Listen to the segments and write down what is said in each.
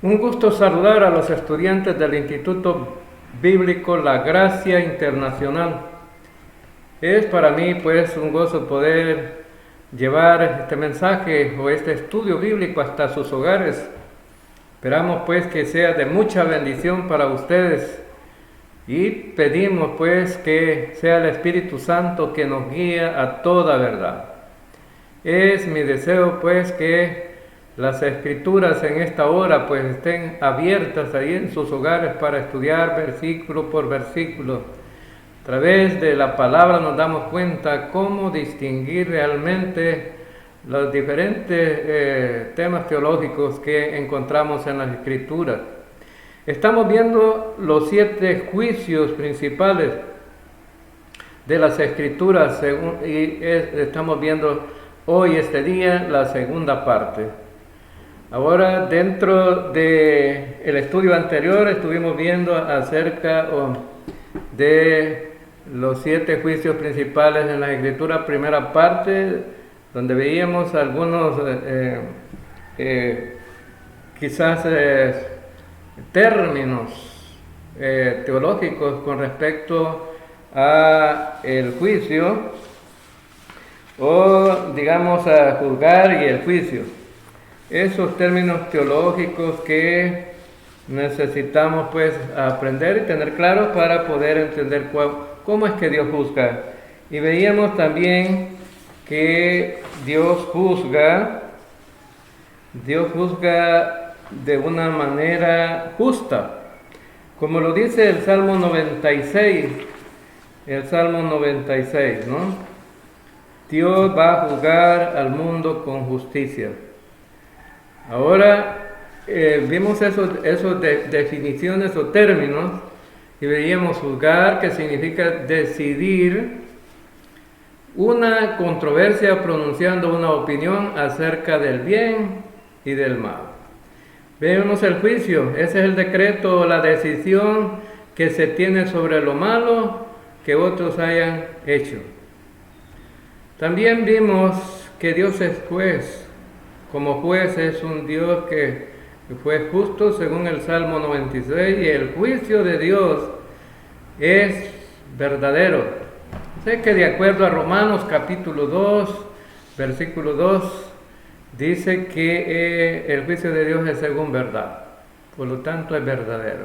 Un gusto saludar a los estudiantes del Instituto Bíblico La Gracia Internacional. Es para mí pues un gozo poder llevar este mensaje o este estudio bíblico hasta sus hogares. Esperamos pues que sea de mucha bendición para ustedes y pedimos pues que sea el Espíritu Santo que nos guía a toda verdad. Es mi deseo pues que las escrituras en esta hora pues estén abiertas ahí en sus hogares para estudiar versículo por versículo. A través de la palabra nos damos cuenta cómo distinguir realmente los diferentes temas teológicos que encontramos en las escrituras. Estamos viendo los 7 juicios principales de las escrituras estamos viendo hoy, este día, la segunda parte. Ahora, dentro del estudio anterior, estuvimos viendo acerca de los 7 juicios principales en la Escritura, primera parte, donde veíamos algunos quizás términos teológicos con respecto a el juicio, o digamos a juzgar y el juicio. Esos términos teológicos que necesitamos pues aprender y tener claros para poder entender cómo es que Dios juzga. Y veíamos también que Dios juzga de una manera justa, como lo dice el Salmo 96, ¿no? Dios va a juzgar al mundo con justicia. Ahora vimos esos definiciones o términos y veíamos juzgar, que significa decidir una controversia pronunciando una opinión acerca del bien y del mal. Vemos el juicio, ese es el decreto o la decisión que se tiene sobre lo malo que otros hayan hecho. También vimos que Dios es juez. Como juez es un Dios que fue justo según el Salmo 96, y el juicio de Dios es verdadero. Sé que de acuerdo a Romanos capítulo 2, versículo 2, dice que el juicio de Dios es según verdad, por lo tanto es verdadero.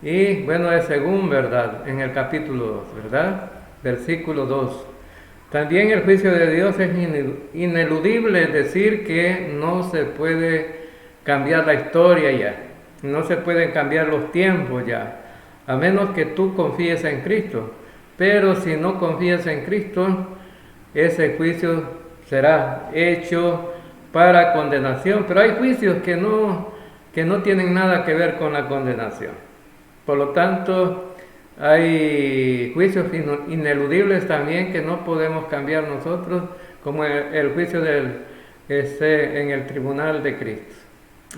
Y bueno, es según verdad en el capítulo 2, ¿verdad? Versículo 2. También el juicio de Dios es ineludible, es decir, que no se puede cambiar la historia ya, no se pueden cambiar los tiempos ya, a menos que tú confíes en Cristo. Pero si no confías en Cristo, ese juicio será hecho para condenación. Pero hay juicios que no tienen nada que ver con la condenación. Por lo tanto, hay juicios ineludibles también que no podemos cambiar nosotros, como el juicio en el tribunal de Cristo.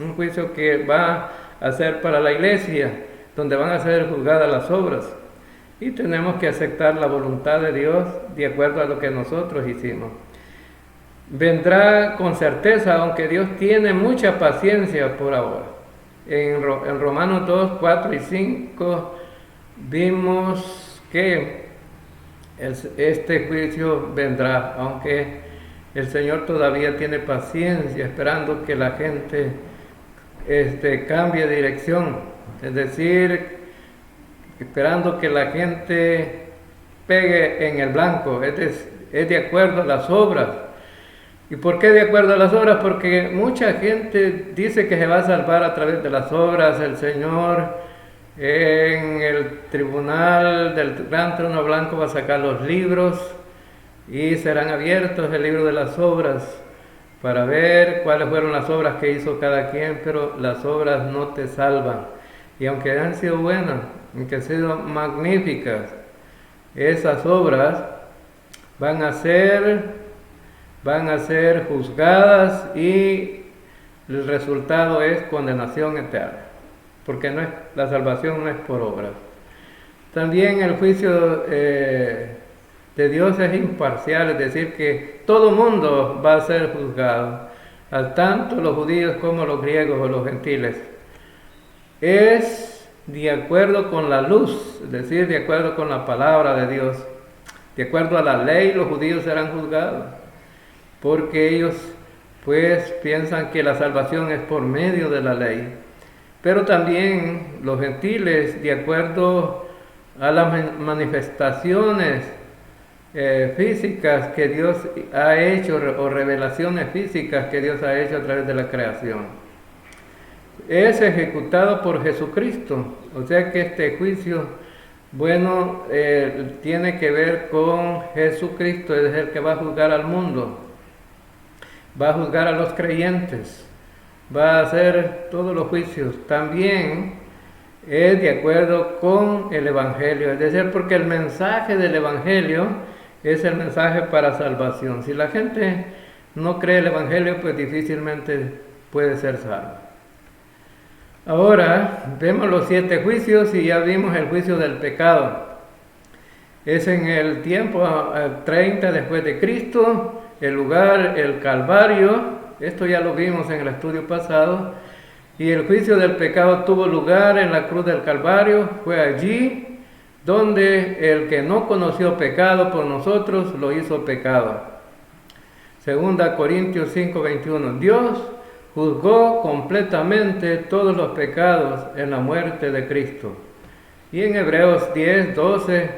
Un juicio que va a ser para la iglesia, donde van a ser juzgadas las obras. Y tenemos que aceptar la voluntad de Dios de acuerdo a lo que nosotros hicimos. Vendrá con certeza, aunque Dios tiene mucha paciencia por ahora. En Romanos 2, 4 y 5 vimos que este juicio vendrá, aunque el Señor todavía tiene paciencia, esperando que la gente cambie de dirección, es decir, esperando que la gente pegue en el blanco, es de acuerdo a las obras. ¿Y por qué de acuerdo a las obras? Porque mucha gente dice que se va a salvar a través de las obras. El Señor en el tribunal del gran trono blanco va a sacar los libros y serán abiertos el libro de las obras para ver cuáles fueron las obras que hizo cada quien, pero las obras no te salvan. Y aunque han sido buenas, aunque han sido magníficas, esas obras van a ser juzgadas y el resultado es condenación eterna, porque la salvación no es por obras. También el juicio de Dios es imparcial, es decir, que todo mundo va a ser juzgado, tanto los judíos como los griegos o los gentiles. es de acuerdo con la luz, es decir, de acuerdo con la palabra de Dios. De acuerdo a la ley, los judíos serán juzgados, porque ellos pues piensan que la salvación es por medio de la ley. Pero también los gentiles, de acuerdo a las manifestaciones físicas que Dios ha hecho, o revelaciones físicas que Dios ha hecho a través de la creación, es ejecutado por Jesucristo. O sea que este juicio, bueno, tiene que ver con Jesucristo, es el que va a juzgar al mundo, va a juzgar a los creyentes, va a hacer todos los juicios. También es de acuerdo con el Evangelio, es decir, porque el mensaje del Evangelio es el mensaje para salvación. Si la gente no cree el Evangelio, pues difícilmente puede ser salvo. Ahora vemos los 7 juicios y ya vimos el juicio del pecado. Es en el tiempo 30 después de Cristo, el lugar, el Calvario. Esto ya lo vimos en el estudio pasado. Y el juicio del pecado tuvo lugar en la cruz del Calvario. Fue allí donde el que no conoció pecado por nosotros lo hizo pecado. 2 Corintios 5:21. Dios juzgó completamente todos los pecados en la muerte de Cristo. Y en Hebreos 10:12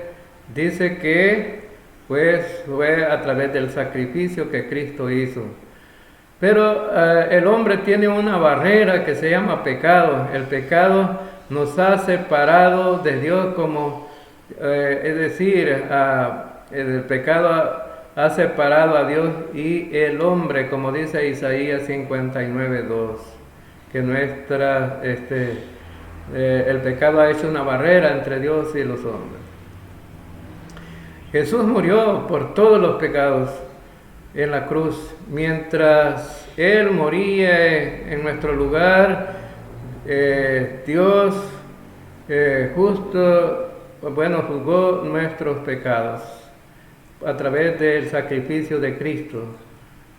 dice que pues fue a través del sacrificio que Cristo hizo. Pero el hombre tiene una barrera que se llama pecado. El pecado nos ha separado de Dios, es decir, el pecado ha separado a Dios y el hombre, como dice Isaías 59:2, que el pecado ha hecho una barrera entre Dios y los hombres. Jesús murió por todos los pecados en la cruz. Mientras Él moría en nuestro lugar, Dios juzgó nuestros pecados a través del sacrificio de Cristo.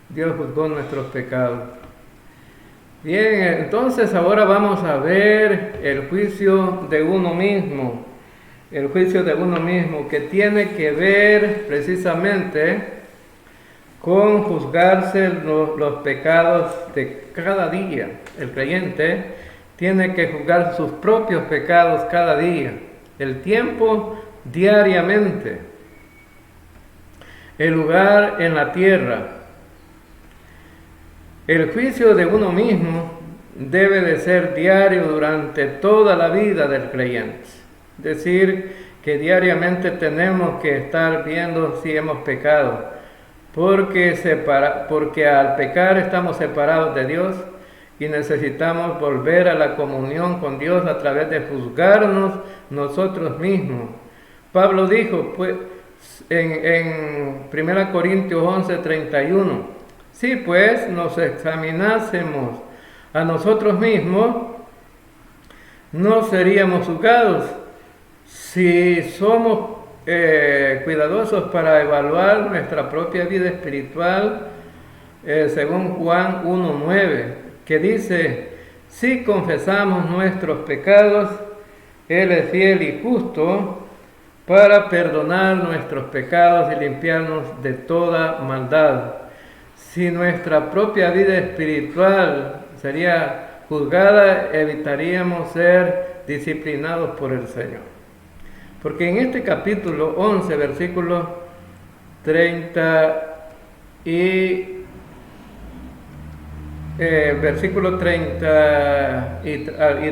Dios juzgó nuestros pecados. Bien, entonces ahora vamos a ver el juicio de uno mismo. El juicio de uno mismo, que tiene que ver precisamente con juzgarse los pecados de cada día. El creyente tiene que juzgar sus propios pecados cada día, el tiempo diariamente, el lugar en la tierra. El juicio de uno mismo debe de ser diario durante toda la vida del creyente. Es decir, que diariamente tenemos que estar viendo si hemos pecado, porque al pecar estamos separados de Dios y necesitamos volver a la comunión con Dios a través de juzgarnos nosotros mismos. Pablo dijo pues, en 1 Corintios 11:31, si pues nos examinásemos a nosotros mismos, no seríamos juzgados. Si somos cuidadosos para evaluar nuestra propia vida espiritual, según Juan 1:9, que dice, si confesamos nuestros pecados, Él es fiel y justo para perdonar nuestros pecados y limpiarnos de toda maldad. Si nuestra propia vida espiritual sería juzgada, evitaríamos ser disciplinados por el Señor. Porque en este capítulo 11, versículos 30 y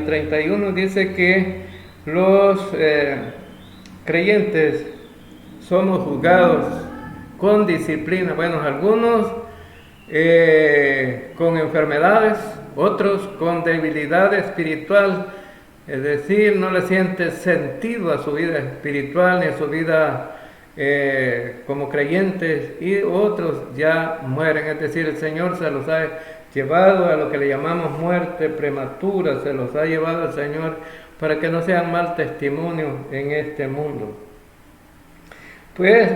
31 dice que los creyentes somos juzgados con disciplina. Bueno, algunos con enfermedades, otros con debilidad espiritual. Es decir, no le siente sentido a su vida espiritual ni a su vida como creyentes, y otros ya mueren. Es decir, el Señor se los ha llevado a lo que le llamamos muerte prematura, se los ha llevado el Señor para que no sean mal testimonio en este mundo. Pues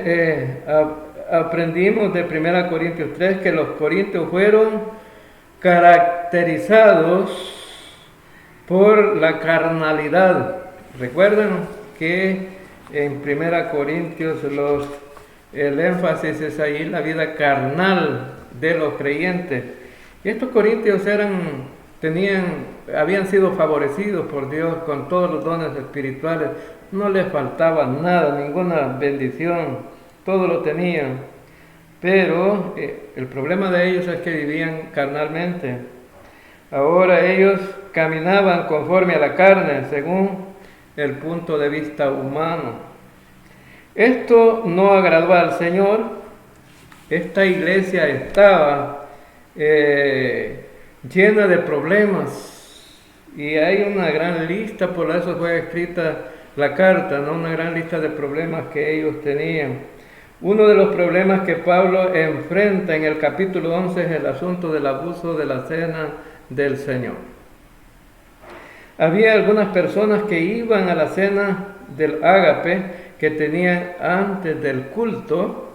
aprendimos de 1 Corintios 3 que los corintios fueron caracterizados por la carnalidad. Recuerden que en 1 Corintios el énfasis es ahí la vida carnal de los creyentes. Y estos corintios habían sido favorecidos por Dios con todos los dones espirituales. No les faltaba nada, ninguna bendición, todo lo tenían. Pero el problema de ellos es que vivían carnalmente. Ahora ellos caminaban conforme a la carne, según el punto de vista humano. Esto no agradó al Señor. Esta iglesia estaba llena de problemas. Y hay una gran lista, por eso fue escrita la carta, ¿no? Una gran lista de problemas que ellos tenían. Uno de los problemas que Pablo enfrenta en el capítulo 11 es el asunto del abuso de la cena del Señor. Había algunas personas que iban a la cena del ágape que tenían antes del culto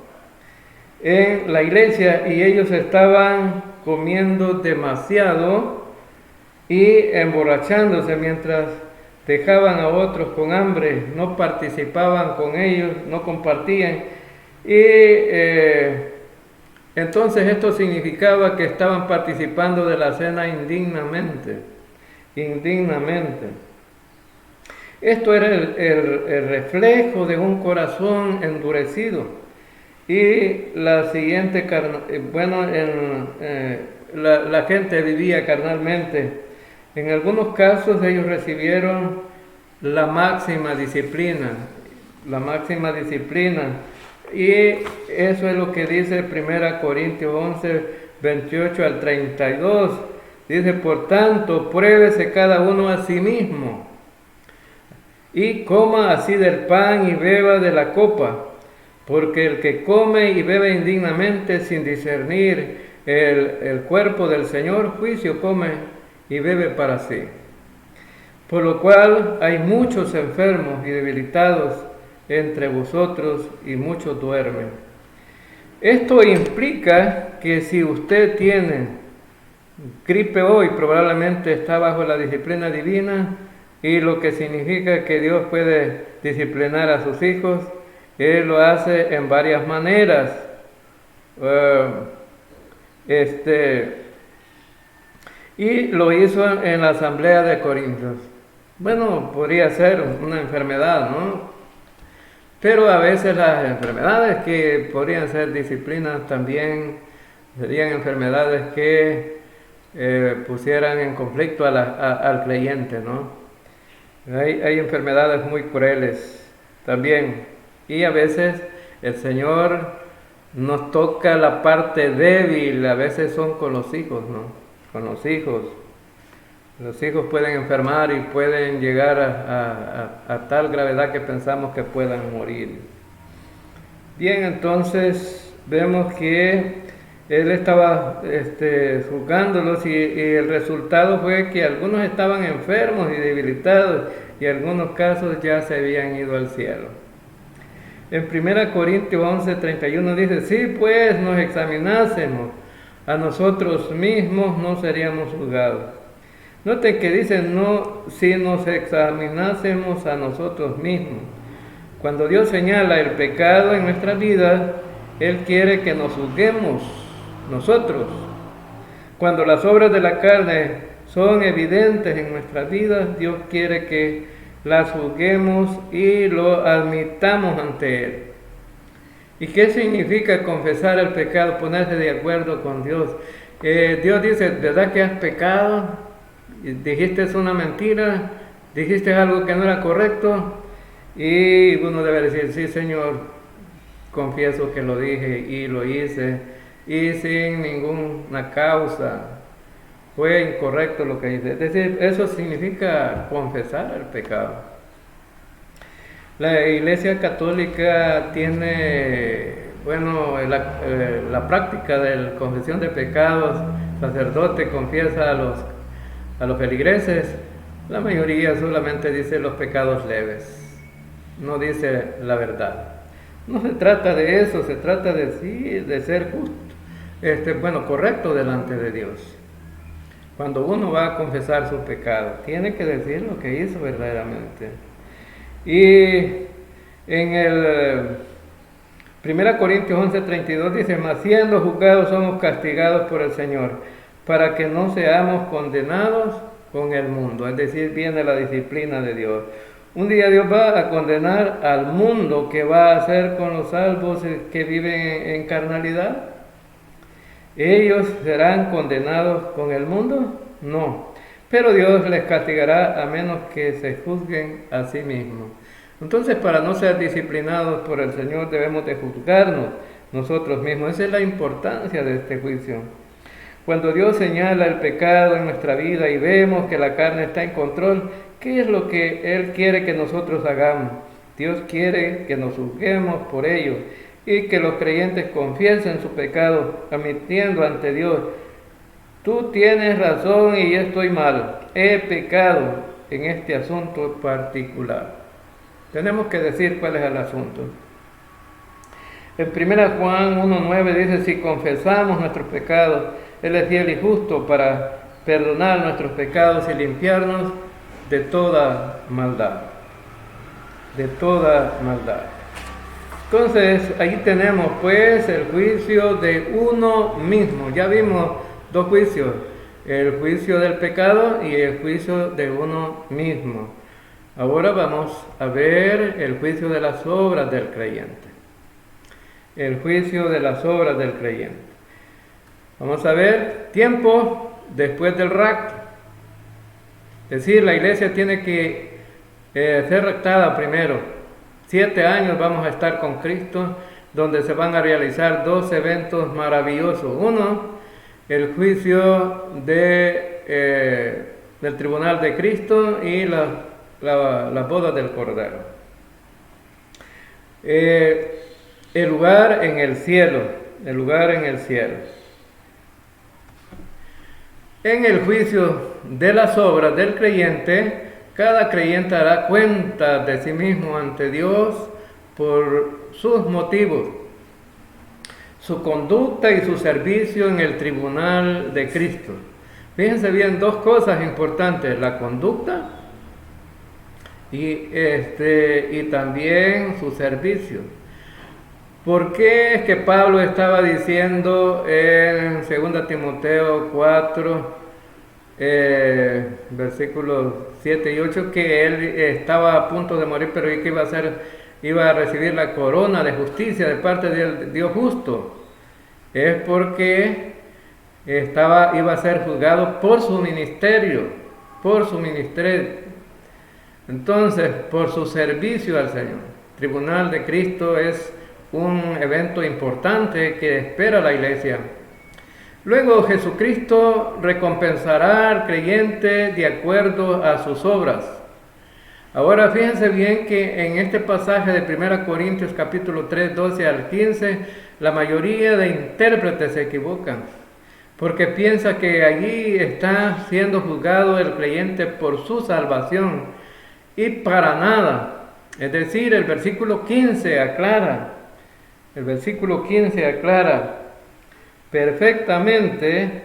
en la iglesia, y ellos estaban comiendo demasiado y emborrachándose mientras dejaban a otros con hambre, no participaban con ellos, no compartían. Y entonces esto significaba que estaban participando de la cena indignamente. Esto era el reflejo de un corazón endurecido. Y la siguiente, la gente vivía carnalmente. En algunos casos ellos recibieron la máxima disciplina. Y eso es lo que dice 1 Corintios 11, 28 al 32. Dice: por tanto, pruébese cada uno a sí mismo, y coma así del pan y beba de la copa, porque el que come y bebe indignamente sin discernir el cuerpo del Señor, juicio come y bebe para sí. Por lo cual hay muchos enfermos y debilitados entre vosotros, y muchos duermen. Esto implica que si usted tiene gripe hoy, probablemente está bajo la disciplina divina, y lo que significa que Dios puede disciplinar a sus hijos. Él lo hace en varias maneras. Y lo hizo en la asamblea de Corintios. Bueno, podría ser una enfermedad, ¿no? Pero a veces las enfermedades que podrían ser disciplinas también serían enfermedades que pusieran en conflicto al creyente, ¿no? Hay enfermedades muy crueles también, y a veces el Señor nos toca la parte débil. A veces son con los hijos, ¿no? Con los hijos. Los hijos pueden enfermar y pueden llegar a tal gravedad que pensamos que puedan morir. Bien, entonces vemos que él estaba juzgándolos, y el resultado fue que algunos estaban enfermos y debilitados, y en algunos casos ya se habían ido al cielo. En 1 Corintios 11, 31 dice: si pues nos examinásemos a nosotros mismos, no seríamos juzgados. Noten que dice: no, si nos examinásemos a nosotros mismos. Cuando Dios señala el pecado en nuestras vidas, Él quiere que nos juzguemos nosotros. Cuando las obras de la carne son evidentes en nuestras vidas, Dios quiere que las juzguemos y lo admitamos ante Él. ¿Y qué significa confesar el pecado? Ponerse de acuerdo con Dios. Dios dice: ¿verdad que has pecado? Dijiste una mentira, dijiste algo que no era correcto, y uno debe decir: sí, Señor, confieso que lo dije y lo hice, y sin ninguna causa, fue incorrecto lo que hice. Es decir, eso significa confesar el pecado. La Iglesia Católica tiene, la práctica de la confesión de pecados. El sacerdote confiesa a los feligreses. La mayoría solamente dice los pecados leves, no dice la verdad. No se trata de eso, se trata de ser justo, correcto delante de Dios. cuando uno va a confesar su pecado, tiene que decir lo que hizo verdaderamente. Y en el 1 Corintios 11:32 dice: mas siendo juzgados somos castigados por el Señor, para que no seamos condenados con el mundo. Es decir, viene la disciplina de Dios. Un día Dios va a condenar al mundo. ¿Qué va a hacer con los salvos que viven en carnalidad? ¿Ellos serán condenados con el mundo? No. Pero Dios les castigará a menos que se juzguen a sí mismos. Entonces, para no ser disciplinados por el Señor, debemos de juzgarnos nosotros mismos. Esa es la importancia de este juicio. Cuando Dios señala el pecado en nuestra vida y vemos que la carne está en control, ¿qué es lo que Él quiere que nosotros hagamos? Dios quiere que nos juzguemos por ello y que los creyentes confiesen su pecado, admitiendo ante Dios: tú tienes razón y yo estoy mal, he pecado en este asunto particular. Tenemos que decir cuál es el asunto. En 1 Juan 1:9 dice: si confesamos nuestros pecados, Él es fiel y justo para perdonar nuestros pecados y limpiarnos de toda maldad. De toda maldad. Entonces, ahí tenemos pues el juicio de uno mismo. Ya vimos dos juicios: el juicio del pecado y el juicio de uno mismo. Ahora vamos a ver el juicio de las obras del creyente. El juicio de las obras del creyente. Vamos a ver tiempo después del rapto. Es decir, la iglesia tiene que ser raptada primero. 7 años vamos a estar con Cristo, donde se van a realizar 2 eventos maravillosos. Uno, el juicio del tribunal de Cristo y las bodas del Cordero. El lugar en el cielo. El lugar en el cielo. En el juicio de las obras del creyente, cada creyente dará cuenta de sí mismo ante Dios por sus motivos, su conducta y su servicio en el tribunal de Cristo. Fíjense bien, 2 cosas importantes: la conducta y también su servicio. ¿Por qué es que Pablo estaba diciendo en 2 Timoteo 4, versículos 7 y 8, que él estaba a punto de morir, pero que iba a recibir la corona de justicia de parte del Dios justo? Es porque iba a ser juzgado por su ministerio, entonces por su servicio al Señor. El tribunal de Cristo es un evento importante que espera la iglesia. Luego Jesucristo recompensará al creyente de acuerdo a sus obras. Ahora fíjense bien que en este pasaje de 1 Corintios capítulo 3, 12 al 15, la mayoría de intérpretes se equivocan, porque piensa que allí está siendo juzgado el creyente por su salvación, y para nada. Es decir, el versículo 15 aclara perfectamente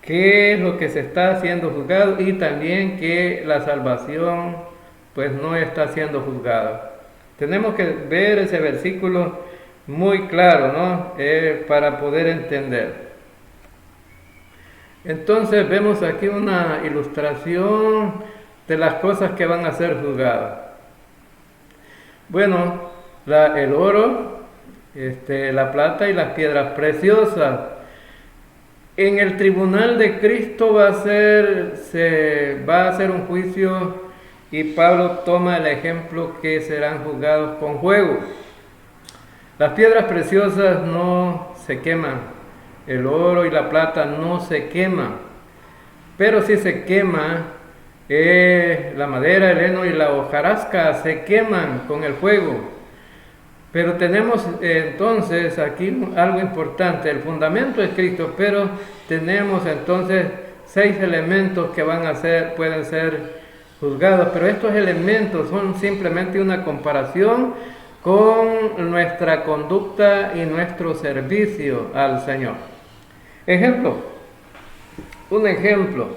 qué es lo que se está siendo juzgado, y también que la salvación pues no está siendo juzgada. Tenemos que ver ese versículo muy claro, ¿no? Para poder entender. Entonces vemos aquí una ilustración de las cosas que van a ser juzgadas. Bueno, el oro, la plata y las piedras preciosas. En el tribunal de Cristo va a ser un juicio, y Pablo toma el ejemplo que serán juzgados con fuego. Las piedras preciosas no se queman, el oro y la plata no se queman, pero sí se quema la madera, el heno y la hojarasca, se queman con el fuego. Pero tenemos entonces aquí algo importante: el fundamento es Cristo, pero tenemos entonces 6 elementos que pueden ser juzgados, pero estos elementos son simplemente una comparación con nuestra conducta y nuestro servicio al Señor. Ejemplo: Un ejemplo,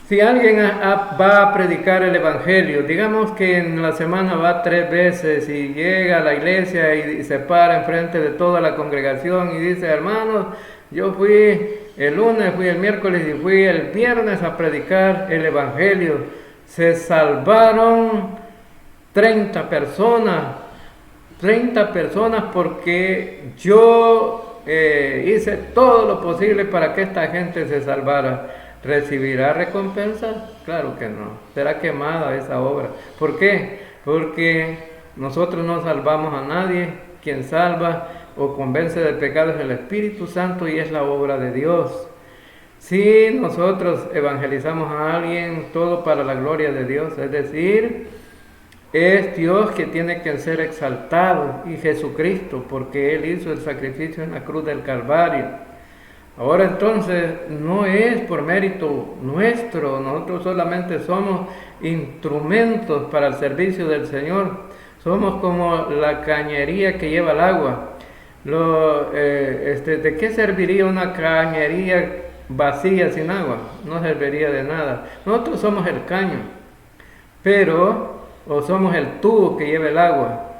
si alguien va a predicar el Evangelio, digamos que en la semana va 3 veces y llega a la iglesia y se para enfrente de toda la congregación y dice, hermanos, yo fui el lunes, fui el miércoles y fui el viernes a predicar el Evangelio. Se salvaron 30 personas porque yo hice todo lo posible para que esta gente se salvara. ¿Recibirá recompensa? Claro que no. Será quemada esa obra. ¿Por qué? Porque nosotros no salvamos a nadie. Quien salva o convence del pecado es el Espíritu Santo y es la obra de Dios. Si nosotros evangelizamos a alguien, todo para la gloria de Dios, es decir, es Dios que tiene que ser exaltado y Jesucristo, porque Él hizo el sacrificio en la cruz del Calvario. Ahora entonces no es por mérito nuestro, nosotros solamente somos instrumentos para el servicio del Señor. Somos como la cañería que lleva el agua. ¿De qué serviría una cañería vacía sin agua? No serviría de nada. Nosotros somos el caño, o somos el tubo que lleva el agua,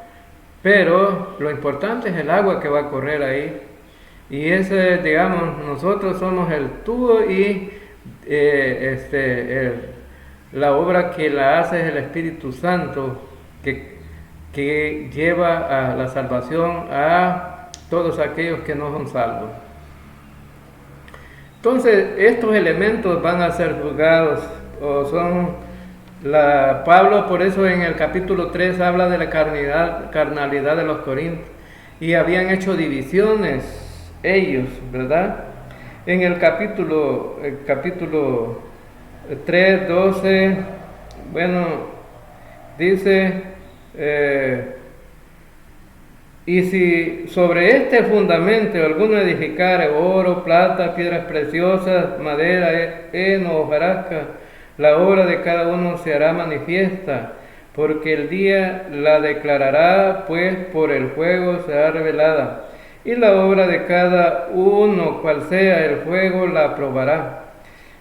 pero lo importante es el agua que va a correr ahí. Y ese, digamos, nosotros somos el tubo y la obra que la hace es el Espíritu Santo que lleva a la salvación a todos aquellos que no son salvos. Entonces, estos elementos van a ser juzgados, Pablo por eso en el capítulo 3 habla de la carnalidad de los corintios, y habían hecho divisiones ellos, ¿verdad? En el capítulo 3, 12, bueno, dice, y si sobre este fundamento alguno edificare oro, plata, piedras preciosas, madera, heno, hojarasca, la obra de cada uno se hará manifiesta, porque el día la declarará, pues por el fuego será revelada. Y la obra de cada uno, cual sea el fuego, la probará.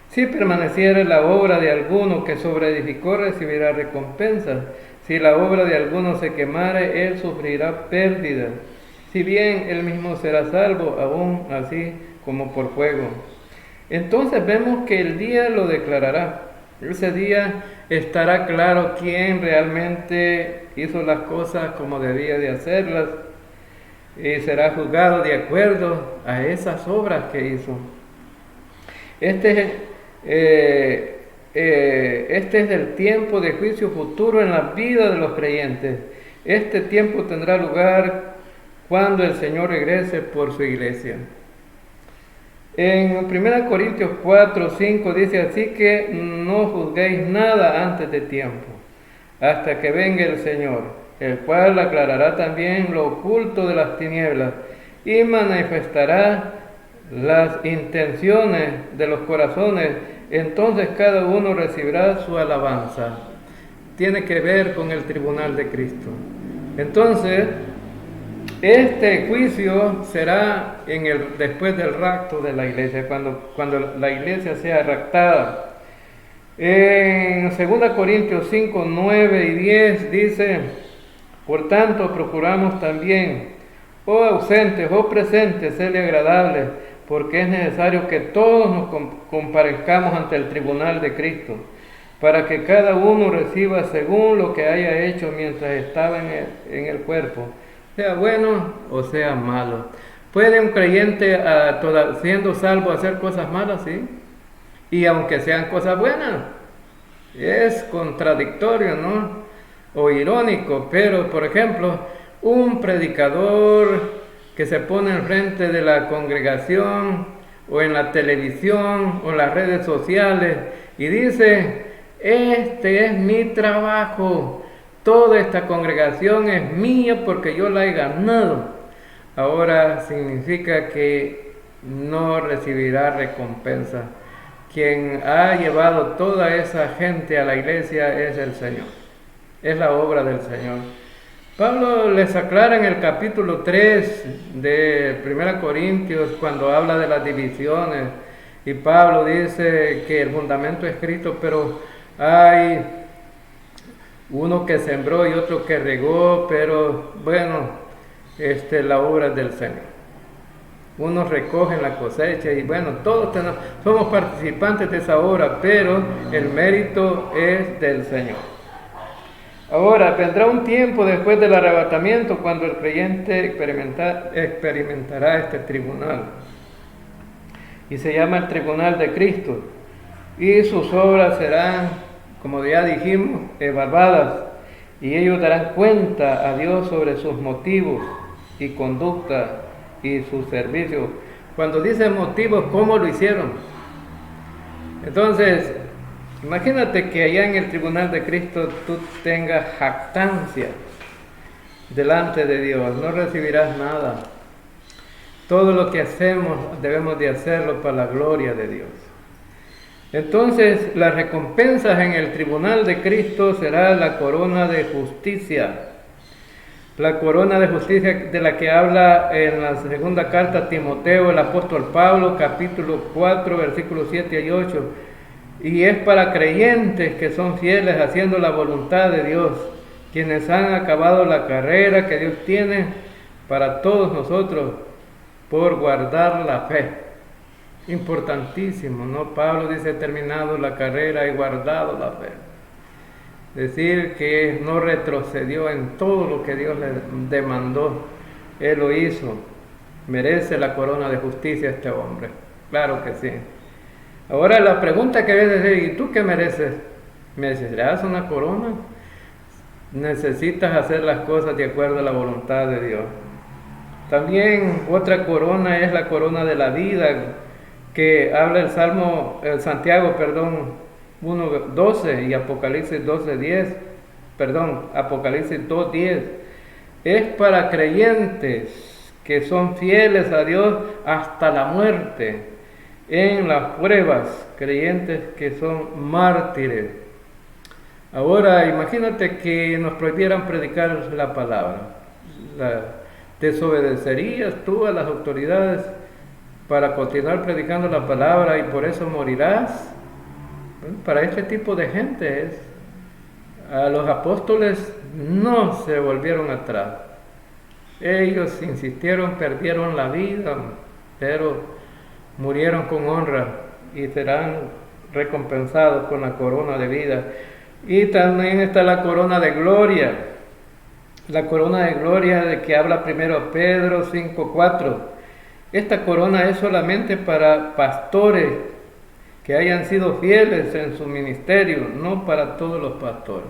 Si permaneciere la obra de alguno que sobreedificó, recibirá recompensa. Si la obra de alguno se quemare, él sufrirá pérdida. Si bien él mismo será salvo, aún así como por fuego. Entonces vemos que el día lo declarará. Ese día estará claro quién realmente hizo las cosas como debía de hacerlas, y será juzgado de acuerdo a esas obras que hizo. Este es el tiempo de juicio futuro en la vida de los creyentes. Este tiempo tendrá lugar cuando el Señor regrese por su iglesia. En 1 Corintios 4, 5 dice, así que no juzguéis nada antes de tiempo, hasta que venga el Señor, el cual aclarará también lo oculto de las tinieblas y manifestará las intenciones de los corazones. Entonces cada uno recibirá su alabanza. Tiene que ver con el tribunal de Cristo. Entonces, este juicio será después del rapto de la iglesia, cuando la iglesia sea raptada. En 2 Corintios 5, 9 y 10 dice, por tanto procuramos también, ausentes o presentes, serle agradables, porque es necesario que todos nos comparezcamos ante el tribunal de Cristo, para que cada uno reciba según lo que haya hecho mientras estaba en el cuerpo, sea bueno o sea malo. ¿Puede un creyente, siendo salvo, hacer cosas malas? Sí. Y aunque sean cosas buenas, es contradictorio, ¿no? O irónico, pero por ejemplo, un predicador que se pone enfrente de la congregación o en la televisión o en las redes sociales y dice, este es mi trabajo, toda esta congregación es mía porque yo la he ganado. Ahora significa que no recibirá recompensa. Quien ha llevado toda esa gente a la iglesia es el Señor. Es la obra del Señor. Pablo les aclara en el capítulo 3 de 1 Corintios, cuando habla de las divisiones, y Pablo dice que el fundamento es Cristo, pero hay uno que sembró y otro que regó, pero bueno, la obra es del Señor. Unos recogen la cosecha y bueno, todos somos participantes de esa obra, pero el mérito es del Señor. Ahora, vendrá un tiempo después del arrebatamiento cuando el creyente experimentará este tribunal. Y se llama el tribunal de Cristo. Y sus obras serán, como ya dijimos, evaluadas. Y ellos darán cuenta a Dios sobre sus motivos y conducta y su servicio. Cuando dice motivos, ¿cómo lo hicieron? Entonces, imagínate que allá en el tribunal de Cristo tú tengas jactancia delante de Dios, no recibirás nada. Todo lo que hacemos debemos de hacerlo para la gloria de Dios. Entonces, las recompensas en el tribunal de Cristo será la corona de justicia. La corona de justicia de la que habla en la segunda carta a Timoteo el apóstol Pablo, capítulo 4, versículos 7 y 8. Y es para creyentes que son fieles haciendo la voluntad de Dios, quienes han acabado la carrera que Dios tiene para todos nosotros por guardar la fe. Importantísimo, ¿no? Pablo dice, terminado la carrera y guardado la fe. Decir que no retrocedió en todo lo que Dios le demandó, él lo hizo. Merece la corona de justicia este hombre, claro que sí. Ahora la pregunta que debes decir, ¿y tú qué mereces? ¿Merecerás una corona? Necesitas hacer las cosas de acuerdo a la voluntad de Dios. También otra corona es la corona de la vida, que habla el Santiago 1:12 y Apocalipsis 2:10. Es para creyentes que son fieles a Dios hasta la muerte, en las pruebas, creyentes que son mártires. Ahora imagínate que nos prohibieran predicar la palabra. ¿Desobedecerías tú a las autoridades para continuar predicando la palabra y por eso morirás? Bueno, para este tipo de gente a los apóstoles no se volvieron atrás. Ellos insistieron, perdieron la vida, pero murieron con honra y serán recompensados con la corona de vida. Y también está la corona de gloria. La corona de gloria de que habla primero Pedro 5:4. Esta corona es solamente para pastores que hayan sido fieles en su ministerio, no para todos los pastores.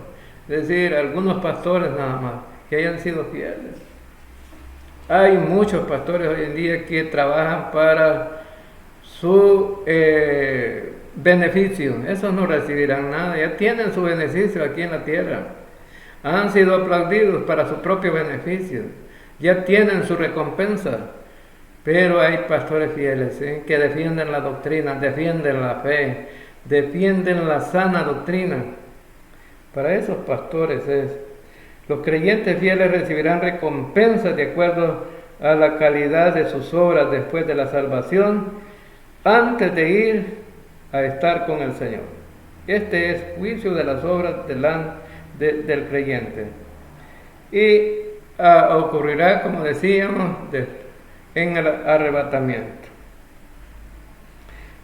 Es decir, algunos pastores nada más, que hayan sido fieles. Hay muchos pastores hoy en día que trabajan para su beneficio. Esos no recibirán nada, ya tienen su beneficio aquí en la tierra. Han sido aplaudidos para su propio beneficio, ya tienen su recompensa. Pero hay pastores fieles que defienden la doctrina, defienden la fe, defienden la sana doctrina. Para esos pastores los creyentes fieles recibirán recompensas de acuerdo a la calidad de sus obras después de la salvación, antes de ir a estar con el Señor. Este es juicio de las obras del creyente. Y ocurrirá, como decíamos, en el arrebatamiento.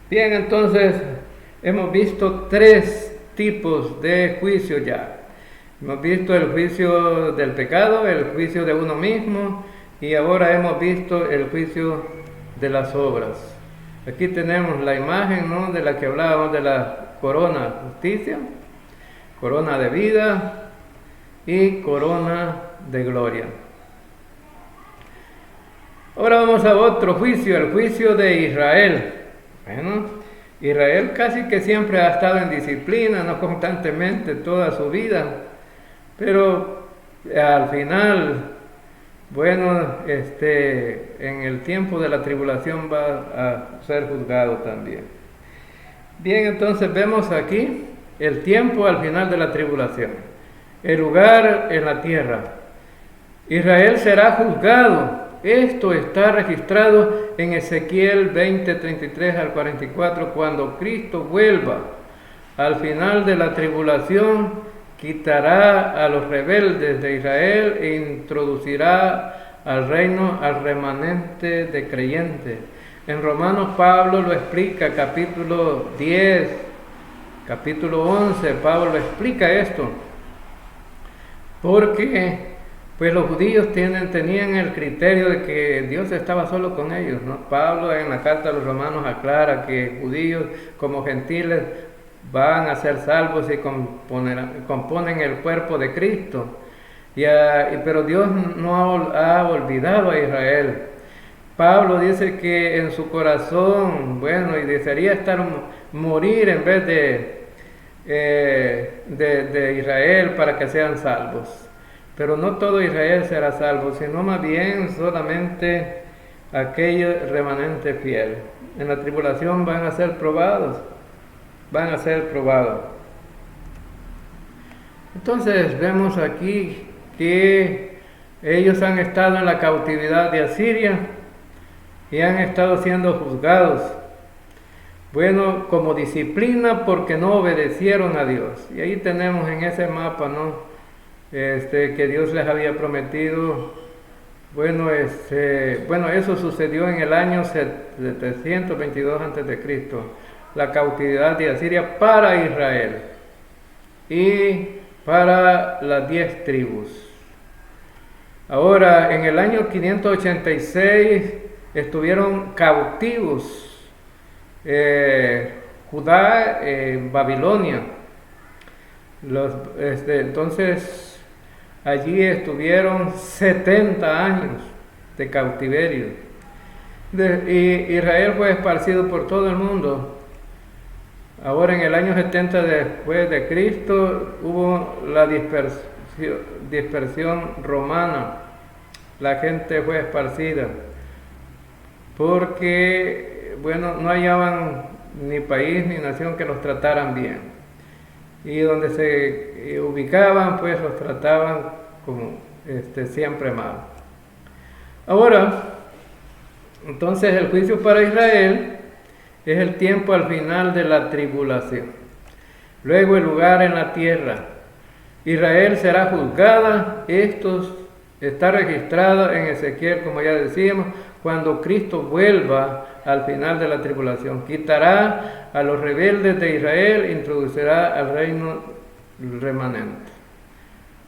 Bien, entonces hemos visto 3 tipos de juicio ya. Hemos visto el juicio del pecado, el juicio de uno mismo, y ahora hemos visto el juicio de las obras. Aquí tenemos la imagen, ¿no?, de la que hablábamos, de la corona de justicia, corona de vida y corona de gloria. Ahora vamos a otro juicio, el juicio de Israel. Bueno, Israel casi que siempre ha estado en disciplina, no constantemente toda su vida, pero al final, bueno, en el tiempo de la tribulación va a ser juzgado también. Bien, entonces vemos aquí el tiempo al final de la tribulación, el lugar en la tierra. Israel será juzgado. Esto está registrado en Ezequiel 20, 33 al 44, cuando Cristo vuelva al final de la tribulación, quitará a los rebeldes de Israel e introducirá al reino al remanente de creyentes. En Romanos Pablo lo explica, capítulo 10, capítulo 11, Pablo explica esto, porque pues los judíos tenían el criterio de que Dios estaba solo con ellos, ¿no? Pablo en la carta a los romanos aclara que judíos como gentiles van a ser salvos y componen el cuerpo de Cristo. Pero Dios no ha olvidado a Israel. Pablo dice que en su corazón, y desearía morir en vez de Israel para que sean salvos. Pero no todo Israel será salvo, sino más bien solamente aquel remanente fiel. En la tribulación van a ser probados. Entonces vemos aquí que ellos han estado en la cautividad de Asiria y han estado siendo juzgados. Como disciplina porque no obedecieron a Dios. Y ahí tenemos en ese mapa, ¿no? Que Dios les había prometido. Eso sucedió en el año 722 a.C., la cautividad de Asiria para Israel y para las 10 tribus. Ahora, en el año 586 estuvieron cautivos Judá en Babilonia. Entonces allí estuvieron 70 años de cautiverio. Y Israel fue esparcido por todo el mundo. Ahora en el año 70 después de Cristo hubo la dispersión romana. La gente fue esparcida porque no hallaban ni país ni nación que los trataran bien. Y donde se ubicaban, pues los trataban como siempre mal. Ahora, entonces el juicio para Israel es el tiempo al final de la tribulación. Luego el lugar en la tierra. Israel será juzgada. Esto está registrado en Ezequiel, como ya decíamos, cuando Cristo vuelva al final de la tribulación. Quitará a los rebeldes de Israel e introducirá al reino remanente.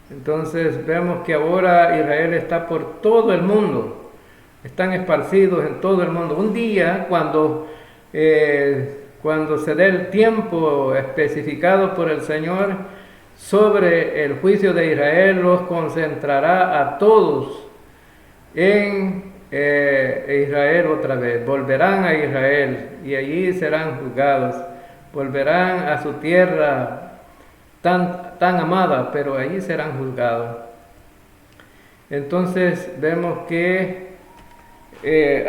Entonces vemos que ahora Israel está por todo el mundo. Están esparcidos en todo el mundo. Un día, cuando se dé el tiempo especificado por el Señor sobre el juicio de Israel, los concentrará a todos en Israel otra vez. Volverán a Israel y allí serán juzgados. Volverán a su tierra tan amada, pero allí serán juzgados. Entonces vemos que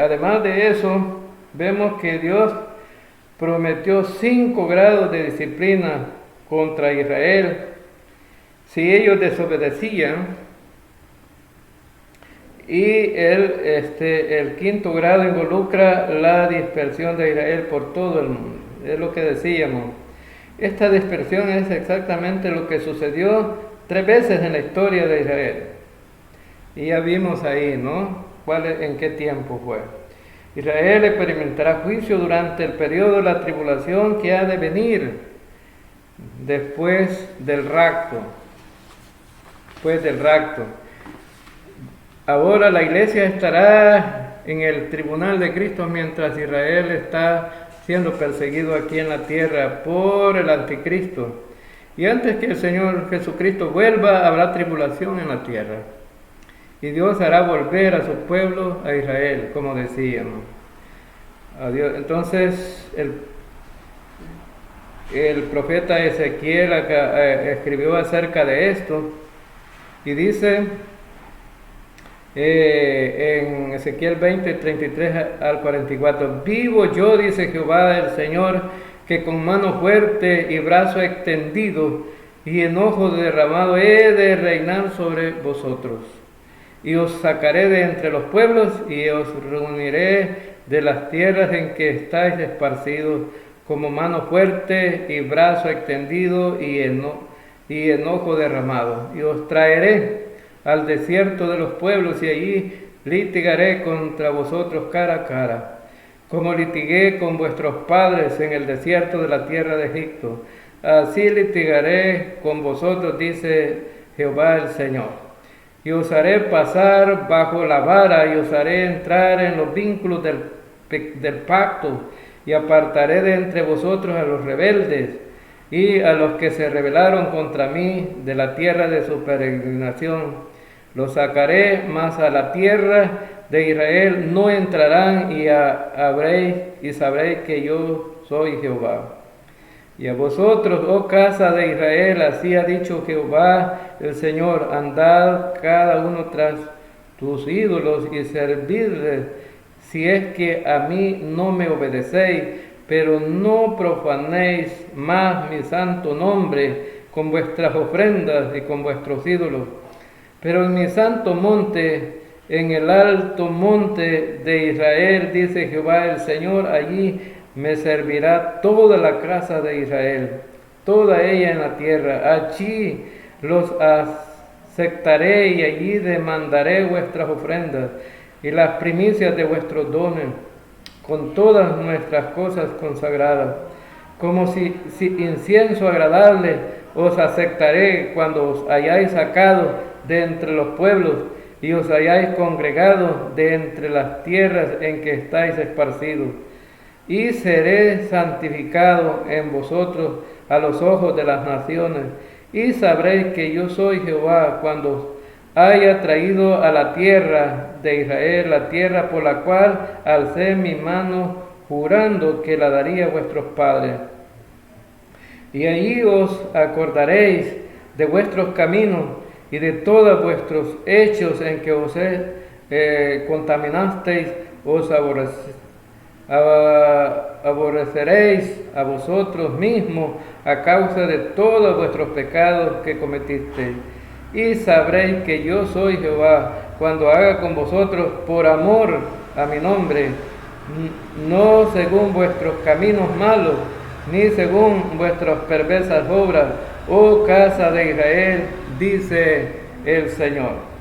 además de eso, vemos que Dios prometió 5 grados de disciplina contra Israel si ellos desobedecían. Y el 5.º grado involucra la dispersión de Israel por todo el mundo. Es lo que decíamos. Esta dispersión es exactamente lo que sucedió 3 veces en la historia de Israel. Y ya vimos ahí, ¿no? ¿En qué tiempo fue? Israel experimentará juicio durante el periodo de la tribulación que ha de venir después del rapto. Ahora la iglesia estará en el tribunal de Cristo mientras Israel está siendo perseguido aquí en la tierra por el anticristo. Y antes que el Señor Jesucristo vuelva, habrá tribulación en la tierra. Y Dios hará volver a su pueblo, a Israel, como decíamos. Adiós. Entonces, el profeta Ezequiel escribió acerca de esto y dice en Ezequiel 20, 33 al 44: vivo yo, dice Jehová el Señor, que con mano fuerte y brazo extendido y enojo derramado he de reinar sobre vosotros. Y os sacaré de entre los pueblos y os reuniré de las tierras en que estáis esparcidos, como mano fuerte y brazo extendido y enojo derramado. Y os traeré al desierto de los pueblos, y allí litigaré contra vosotros cara a cara, como litigué con vuestros padres en el desierto de la tierra de Egipto. Así litigaré con vosotros, dice Jehová el Señor. Y os haré pasar bajo la vara, y os haré entrar en los vínculos del pacto, y apartaré de entre vosotros a los rebeldes, y a los que se rebelaron contra mí de la tierra de su peregrinación. Los sacaré, mas a la tierra de Israel no entrarán, y sabréis que yo soy Jehová. Y a vosotros, oh casa de Israel, así ha dicho Jehová el Señor: andad cada uno tras tus ídolos y servidles, si es que a mí no me obedecéis, pero no profanéis más mi santo nombre con vuestras ofrendas y con vuestros ídolos. Pero en mi santo monte, en el alto monte de Israel, dice Jehová el Señor, allí me servirá toda la casa de Israel, toda ella en la tierra. Allí los aceptaré, y allí demandaré vuestras ofrendas y las primicias de vuestros dones, con todas nuestras cosas consagradas. Como si incienso agradable os aceptaré cuando os hayáis sacado de entre los pueblos y os hayáis congregado de entre las tierras en que estáis esparcidos. Y seré santificado en vosotros a los ojos de las naciones, y sabréis que yo soy Jehová cuando haya traído a la tierra de Israel, la tierra por la cual alcé mi mano jurando que la daría a vuestros padres. Y allí os acordaréis de vuestros caminos y de todos vuestros hechos en que os contaminasteis, os aborreceréis a vosotros mismos a causa de todos vuestros pecados que cometisteis. Y sabréis que yo soy Jehová cuando haga con vosotros por amor a mi nombre, no según vuestros caminos malos, ni según vuestras perversas obras, oh casa de Israel, dice el Señor.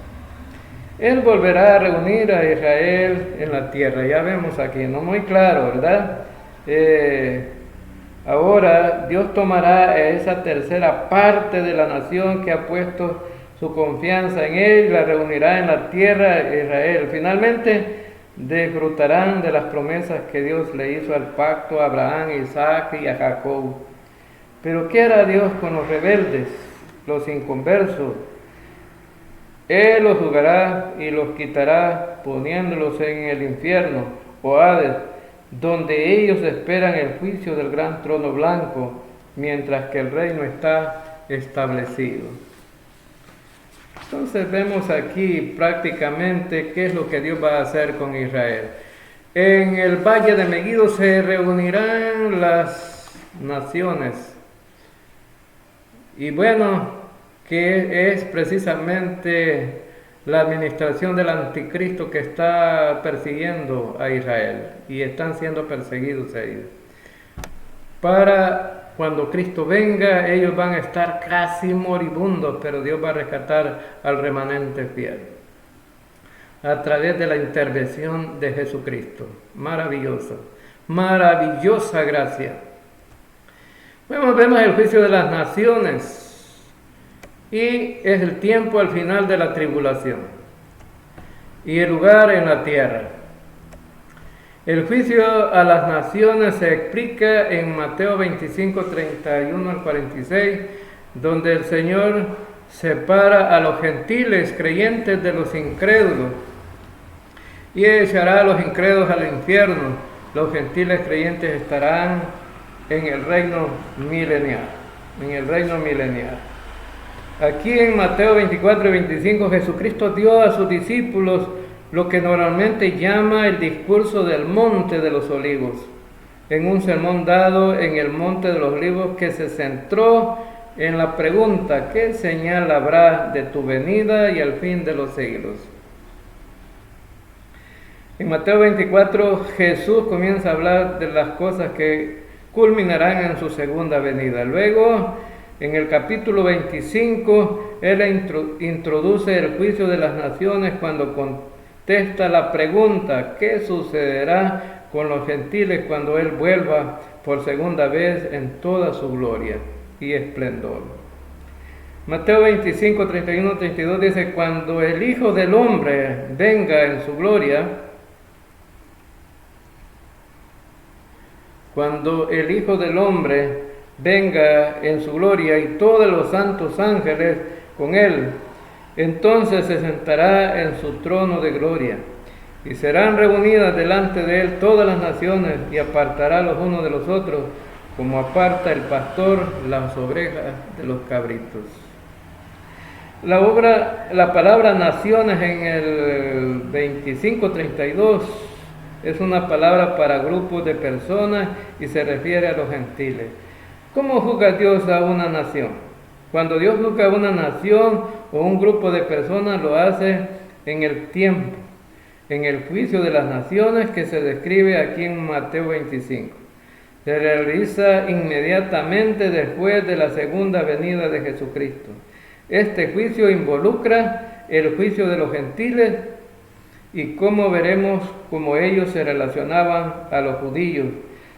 Él volverá a reunir a Israel en la tierra. Ya vemos aquí, no muy claro, ¿verdad? Ahora Dios tomará esa tercera parte de la nación que ha puesto su confianza en Él y la reunirá en la tierra de Israel. Finalmente disfrutarán de las promesas que Dios le hizo al pacto a Abraham, Isaac y a Jacob. Pero ¿qué hará Dios con los rebeldes, los inconversos? Él los juzgará y los quitará, poniéndolos en el infierno o Hades, donde ellos esperan el juicio del gran trono blanco, mientras que el reino está establecido. Entonces vemos aquí prácticamente qué es lo que Dios va a hacer con Israel. En el valle de Megiddo se reunirán las naciones. Y bueno, que es precisamente la administración del anticristo que está persiguiendo a Israel, y están siendo perseguidos ellos. Para cuando Cristo venga, ellos van a estar casi moribundos, pero Dios va a rescatar al remanente fiel a través de la intervención de Jesucristo. Maravillosa, maravillosa gracia. Bueno, vemos el juicio de las naciones. Y es el tiempo al final de la tribulación y el lugar en la tierra. El juicio a las naciones se explica en Mateo 25, 31 al 46, donde el Señor separa a los gentiles creyentes de los incrédulos y echará a los incrédulos al infierno. Los gentiles creyentes estarán en el reino milenial. Aquí en Mateo 24 y 25, Jesucristo dio a sus discípulos lo que normalmente llama el discurso del Monte de los Olivos, en un sermón dado en el Monte de los Olivos que se centró en la pregunta: ¿qué señal habrá de tu venida y al fin de los siglos? En Mateo 24 Jesús comienza a hablar de las cosas que culminarán en su segunda venida. Luego, en el capítulo 25, Él introduce el juicio de las naciones cuando contesta la pregunta: ¿qué sucederá con los gentiles cuando Él vuelva por segunda vez en toda su gloria y esplendor? Mateo 25, 31, 32 dice: cuando el Hijo del Hombre venga en su gloria, cuando el Hijo del Hombre venga en su gloria y todos los santos ángeles con Él, entonces se sentará en su trono de gloria, y serán reunidas delante de Él todas las naciones, y apartará los unos de los otros, como aparta el pastor las ovejas de los cabritos. La palabra naciones en el 25:32 es una palabra para grupos de personas y se refiere a los gentiles. ¿Cómo juzga Dios a una nación? Cuando Dios juzga a una nación o un grupo de personas, lo hace en el tiempo, en el juicio de las naciones que se describe aquí en Mateo 25. Se realiza inmediatamente después de la segunda venida de Jesucristo. Este juicio involucra el juicio de los gentiles y cómo veremos cómo ellos se relacionaban a los judíos.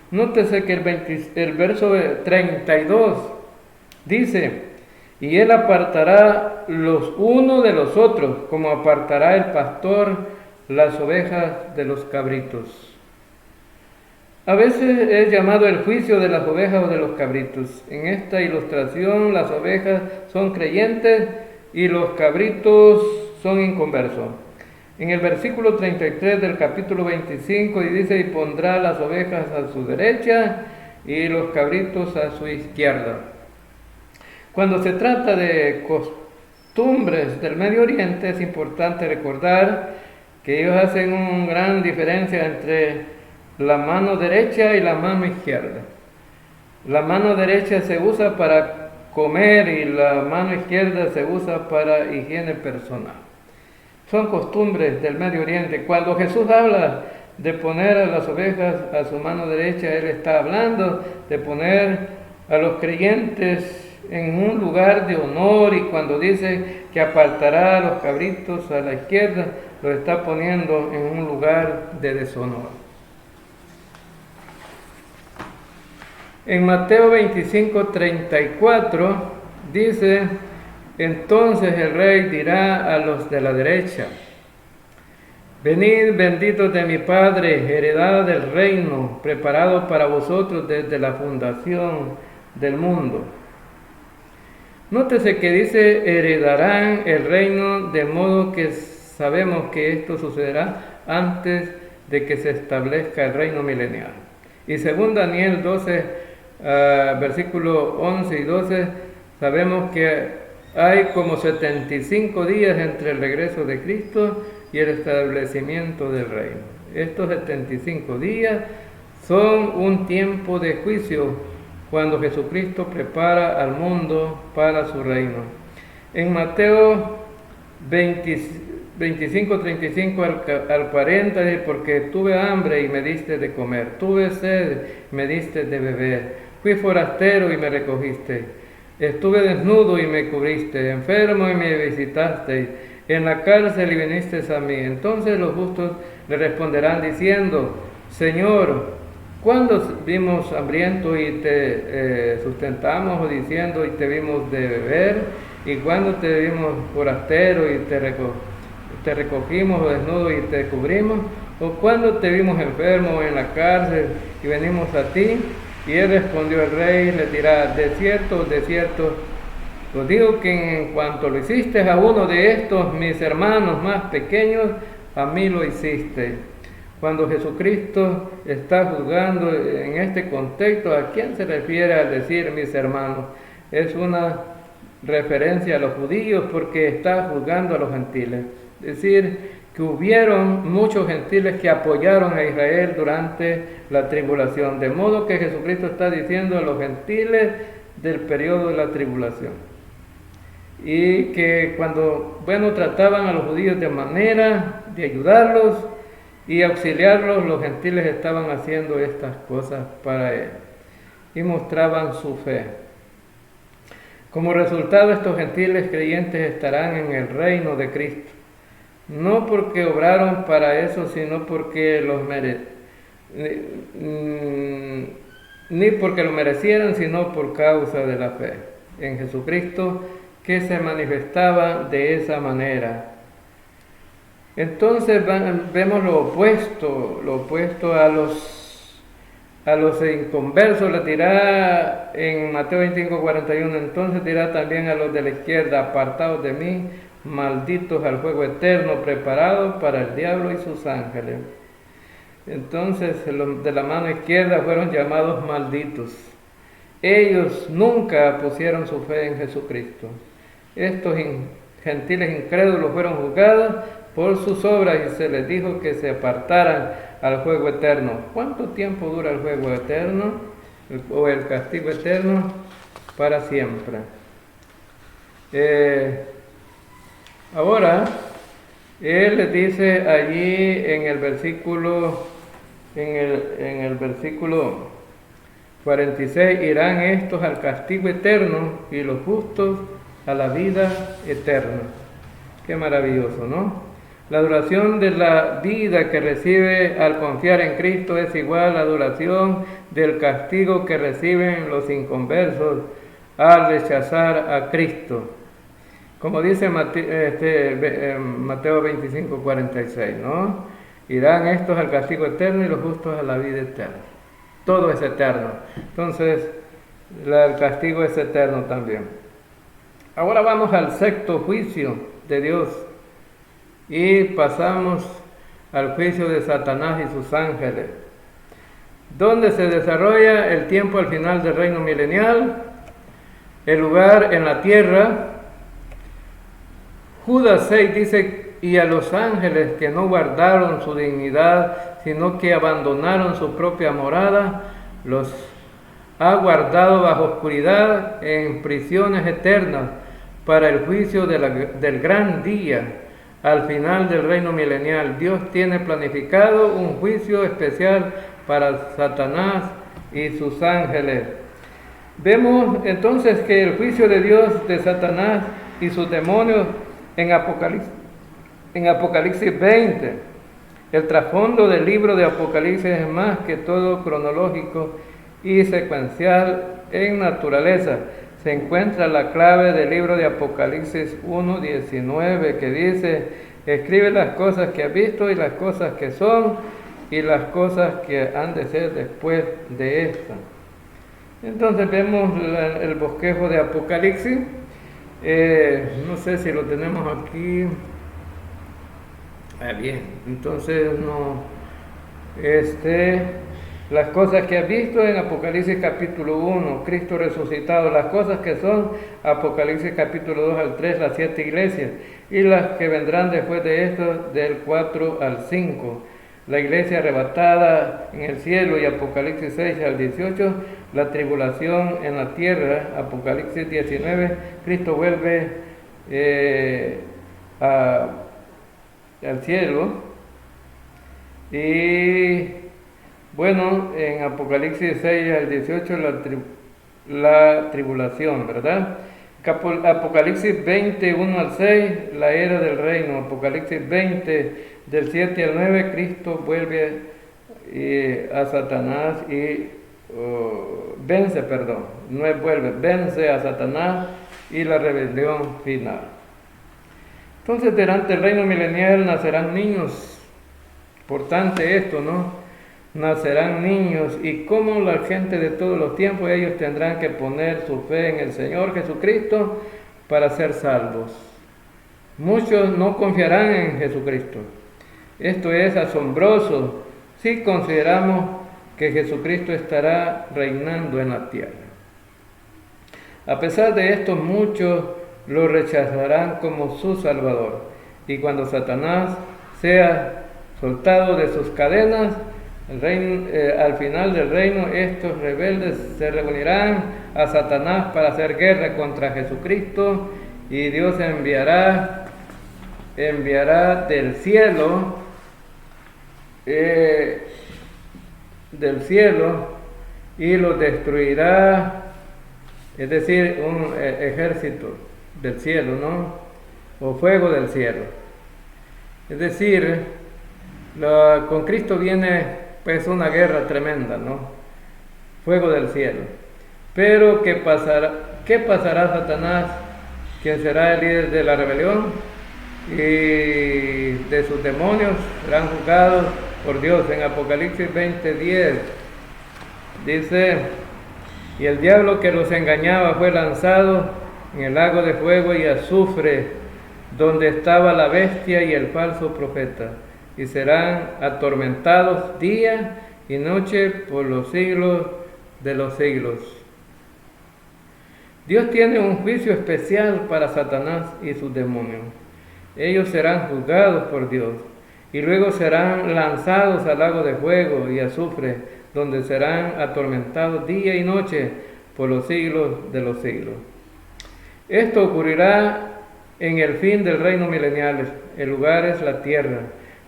Nótese que el verso 32 dice: y Él apartará los unos de los otros, como apartará el pastor las ovejas de los cabritos. A veces es llamado el juicio de las ovejas o de los cabritos. En esta ilustración, las ovejas son creyentes y los cabritos son inconversos. En el versículo 33 del capítulo 25 dice: y pondrá las ovejas a su derecha y los cabritos a su izquierda. Cuando se trata de costumbres del Medio Oriente, es importante recordar que ellos hacen una gran diferencia entre la mano derecha y la mano izquierda. La mano derecha se usa para comer y la mano izquierda se usa para higiene personal. Son costumbres del Medio Oriente. Cuando Jesús habla de poner a las ovejas a su mano derecha, Él está hablando de poner a los creyentes en un lugar de honor, y cuando dice que apartará a los cabritos a la izquierda, lo está poniendo en un lugar de deshonor. En Mateo 25, 34 dice: entonces el rey dirá a los de la derecha: venid benditos de mi Padre, heredad del reino, preparado para vosotros desde la fundación del mundo. Nótese que dice heredarán el reino, de modo que sabemos que esto sucederá antes de que se establezca el reino milenial. Y según Daniel 12, versículos 11 y 12, sabemos que hay como 75 días entre el regreso de Cristo y el establecimiento del reino. Estos 75 días son un tiempo de juicio cuando Jesucristo prepara al mundo para su reino. En Mateo 25, 35 al 40 dice: porque tuve hambre y me diste de comer, tuve sed y me diste de beber, fui forastero y me recogiste, estuve desnudo y me cubriste, enfermo y me visitaste, en la cárcel y viniste a mí. Entonces los justos le responderán diciendo: Señor, ¿cuándo vimos hambriento y te sustentamos, o diciendo y te vimos de beber? ¿Y cuándo te vimos forastero y te recogimos, o desnudo y te cubrimos? ¿O cuándo te vimos enfermo en la cárcel y venimos a ti? Y él respondió: el rey le dirá: de cierto, os digo que en cuanto lo hiciste a uno de estos mis hermanos más pequeños, a mí lo hiciste. Cuando Jesucristo está juzgando en este contexto, ¿a quién se refiere al decir mis hermanos? Es una referencia a los judíos, porque está juzgando a los gentiles. Es decir, que hubieron muchos gentiles que apoyaron a Israel durante la tribulación, de modo que Jesucristo está diciendo a los gentiles del periodo de la tribulación, y que cuando trataban a los judíos de manera de ayudarlos, y auxiliarlos, los gentiles estaban haciendo estas cosas para él y mostraban su fe. Como resultado, estos gentiles creyentes estarán en el reino de Cristo, no porque obraron para eso, sino porque ni porque lo merecieran, sino por causa de la fe en Jesucristo, que se manifestaba de esa manera. Entonces vemos lo opuesto a los inconversos. Le dirá en Mateo 25:41, entonces dirá también a los de la izquierda, apartados de mí, malditos al fuego eterno preparado para el diablo y sus ángeles. Entonces los de la mano izquierda fueron llamados malditos. Ellos nunca pusieron su fe en Jesucristo. Estos gentiles incrédulos fueron juzgados por sus obras y se les dijo que se apartaran al fuego eterno. ¿Cuánto tiempo dura el fuego eterno o el castigo eterno? Para siempre. Ahora, él les dice allí en el versículo 46, irán estos al castigo eterno y los justos a la vida eterna. Qué maravilloso, ¿no? La duración de la vida que recibe al confiar en Cristo es igual a la duración del castigo que reciben los inconversos al rechazar a Cristo. Como dice Mateo 25:46, ¿no? Irán estos al castigo eterno y los justos a la vida eterna. Todo es eterno. Entonces, el castigo es eterno también. Ahora vamos al sexto juicio de Dios y pasamos al juicio de Satanás y sus ángeles, donde se desarrolla el tiempo al final del reino milenial, el lugar en la tierra. Judas 6 dice, y a los ángeles que no guardaron su dignidad, sino que abandonaron su propia morada, los ha guardado bajo oscuridad en prisiones eternas para el juicio del gran día, al final del reino milenial. Dios tiene planificado un juicio especial para Satanás y sus ángeles. Vemos entonces que el juicio de Dios de Satanás y sus demonios en Apocalipsis 20, el trasfondo del libro de Apocalipsis es más que todo cronológico y secuencial en naturaleza. Se encuentra la clave del libro de Apocalipsis 1:19, que dice, escribe las cosas que has visto y las cosas que son y las cosas que han de ser después de esta. Entonces vemos el bosquejo de Apocalipsis. No sé si lo tenemos aquí. Bien, entonces las cosas que has visto en Apocalipsis capítulo 1, Cristo resucitado, las cosas que son, Apocalipsis capítulo 2 al 3, las 7 iglesias, y las que vendrán después de esto, del 4 al 5, la iglesia arrebatada en el cielo, y Apocalipsis 6 al 18, la tribulación en la tierra, Apocalipsis 19, Cristo vuelve al cielo, y bueno, en Apocalipsis 6 al 18 la tribulación, ¿verdad? Apocalipsis 20, 1 al 6, la era del reino. Apocalipsis 20, del 7 al 9, Cristo vuelve a Satanás y vence a Satanás y la rebelión final. Entonces, durante el reino milenial nacerán niños. Importante esto, ¿no? Nacerán niños, y como la gente de todos los tiempos, ellos tendrán que poner su fe en el Señor Jesucristo para ser salvos. Muchos no confiarán en Jesucristo. Esto es asombroso si consideramos que Jesucristo estará reinando en la tierra. A pesar de esto, muchos lo rechazarán como su Salvador, y cuando Satanás sea soltado de sus cadenas, al final del reino, estos rebeldes se reunirán a Satanás para hacer guerra contra Jesucristo, y Dios enviará del cielo del cielo y los destruirá, es decir, un ejército del cielo, ¿no? O fuego del cielo. Es decir, con Cristo viene pues una guerra tremenda, ¿no? Fuego del cielo. Pero ¿qué pasará Satanás, quien será el líder de la rebelión? Y de sus demonios serán juzgados por Dios. En Apocalipsis 20:10 dice: y el diablo que los engañaba fue lanzado en el lago de fuego y azufre, donde estaba la bestia y el falso profeta, y serán atormentados día y noche por los siglos de los siglos. Dios tiene un juicio especial para Satanás y sus demonios. Ellos serán juzgados por Dios y luego serán lanzados al lago de fuego y azufre, donde serán atormentados día y noche por los siglos de los siglos. Esto ocurrirá en el fin del reino milenial. El lugar es la tierra.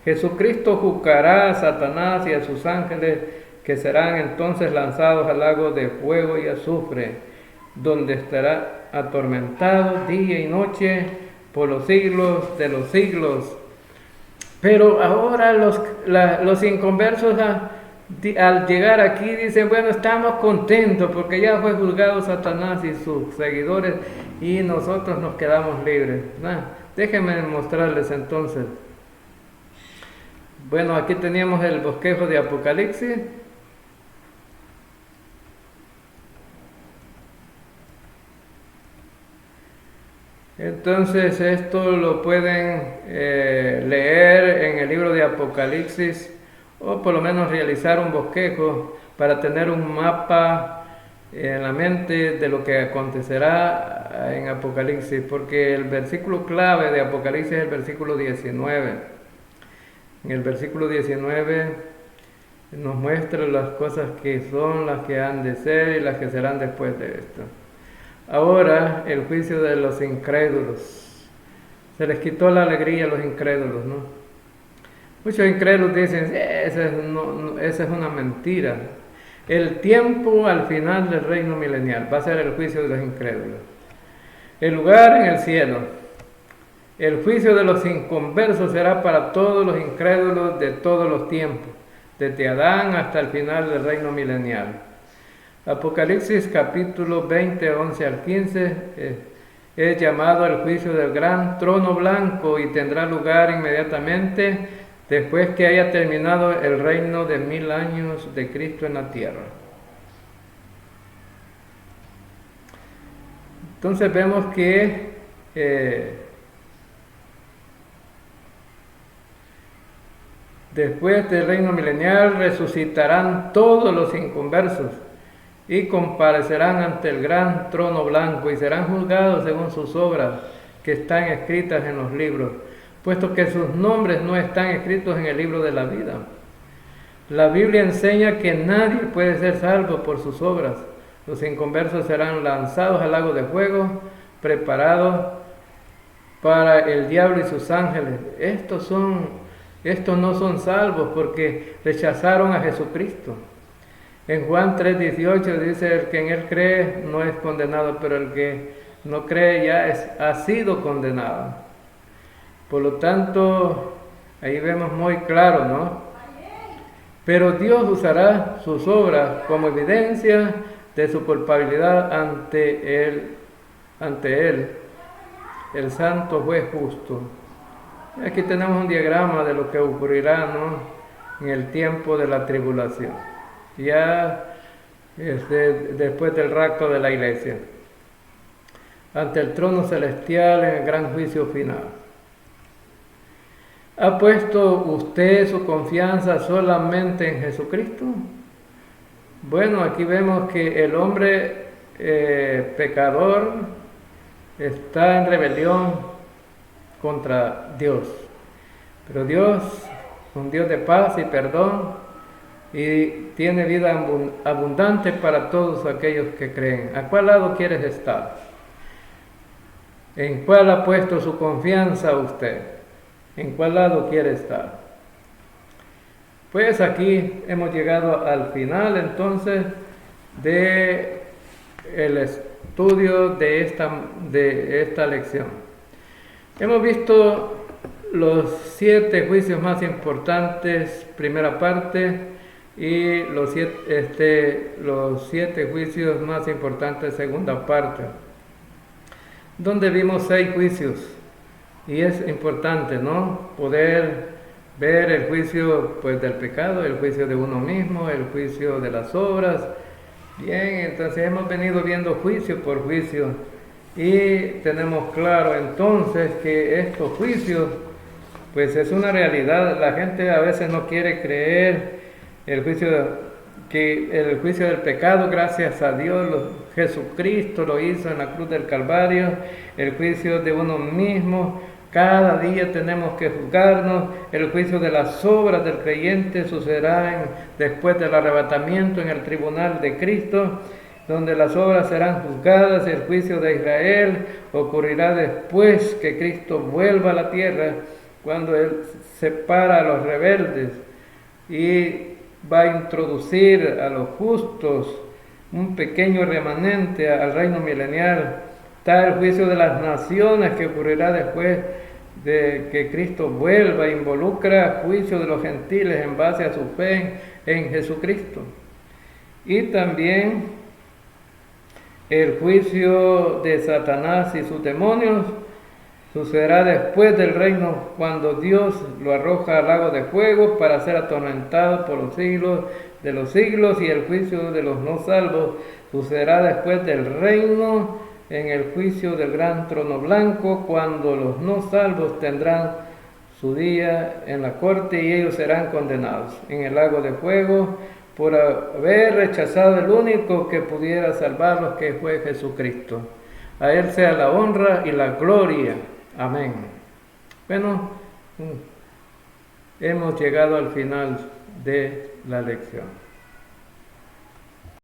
Jesucristo juzgará a Satanás y a sus ángeles, que serán entonces lanzados al lago de fuego y azufre, donde estará atormentado día y noche por los siglos de los siglos. Pero ahora los inconversos al llegar aquí dicen: bueno, estamos contentos porque ya fue juzgado Satanás y sus seguidores y nosotros nos quedamos libres. Déjenme mostrarles entonces. Bueno, aquí teníamos el bosquejo de Apocalipsis. Entonces esto lo pueden leer en el libro de Apocalipsis, o por lo menos realizar un bosquejo para tener un mapa en la mente de lo que acontecerá en Apocalipsis, porque el versículo clave de Apocalipsis es el versículo 19. En el versículo 19 nos muestra las cosas que son, las que han de ser y las que serán después de esto. Ahora el juicio de los incrédulos. Se les quitó la alegría a los incrédulos, ¿no? Muchos incrédulos dicen: esa es una mentira. El tiempo al final del reino milenial va a ser el juicio de los incrédulos. El lugar en el cielo. El juicio de los inconversos será para todos los incrédulos de todos los tiempos, desde Adán hasta el final del reino milenial. Apocalipsis capítulo 20, 11 al 15 es llamado el juicio del gran trono blanco y tendrá lugar inmediatamente después que haya terminado el reino de 1000 años de Cristo en la tierra. Entonces vemos que después del reino milenial resucitarán todos los inconversos y comparecerán ante el gran trono blanco y serán juzgados según sus obras que están escritas en los libros, puesto que sus nombres no están escritos en el libro de la vida. La Biblia enseña que nadie puede ser salvo por sus obras. Los inconversos serán lanzados al lago de fuego, preparados para el diablo y sus ángeles. Estos no son salvos porque rechazaron a Jesucristo. En Juan 3:18 dice: el que en él cree no es condenado, pero el que no cree ya ha sido condenado. Por lo tanto, ahí vemos muy claro, ¿no? Pero Dios usará sus obras como evidencia de su culpabilidad ante él, el santo juez justo. Aquí tenemos un diagrama de lo que ocurrirá, ¿no?, en el tiempo de la tribulación, ya después del rapto de la iglesia, ante el trono celestial en el gran juicio final. ¿Ha puesto usted su confianza solamente en Jesucristo? Bueno, aquí vemos que el hombre pecador está en rebelión contra Dios, pero Dios, un Dios de paz y perdón, y tiene vida abundante para todos aquellos que creen. ¿A cuál lado quieres estar? ¿En cuál ha puesto su confianza usted? ¿En cuál lado quiere estar? Pues aquí hemos llegado al final entonces de el estudio de esta lección. Hemos visto los 7 juicios más importantes, primera parte, y los 7 juicios más importantes, segunda parte, donde vimos 6 juicios. Y es importante, ¿no?, poder ver el juicio, pues, del pecado, el juicio de uno mismo, el juicio de las obras. Bien, entonces hemos venido viendo juicio por juicio y tenemos claro entonces que estos juicios, pues, es una realidad. La gente a veces no quiere creer el juicio del pecado. Gracias a Dios, Jesucristo lo hizo en la cruz del Calvario. El juicio de uno mismo, cada día tenemos que juzgarnos. El juicio de las obras del creyente sucederá después del arrebatamiento en el tribunal de Cristo, donde las obras serán juzgadas. El juicio de Israel ocurrirá después que Cristo vuelva a la tierra, cuando Él separa a los rebeldes y va a introducir a los justos, un pequeño remanente, al reino milenial. Está el juicio de las naciones, que ocurrirá después de que Cristo vuelva, involucra juicio de los gentiles en base a su fe en Jesucristo. Y también el juicio de Satanás y sus demonios sucederá después del reino, cuando Dios lo arroja al lago de fuego para ser atormentado por los siglos de los siglos. Y el juicio de los no salvos sucederá después del reino, en el juicio del gran trono blanco, cuando los no salvos tendrán su día en la corte y ellos serán condenados en el lago de fuego por haber rechazado el único que pudiera salvarlos, que fue Jesucristo. A Él sea la honra y la gloria. Amén. Bueno, hemos llegado al final de la lección.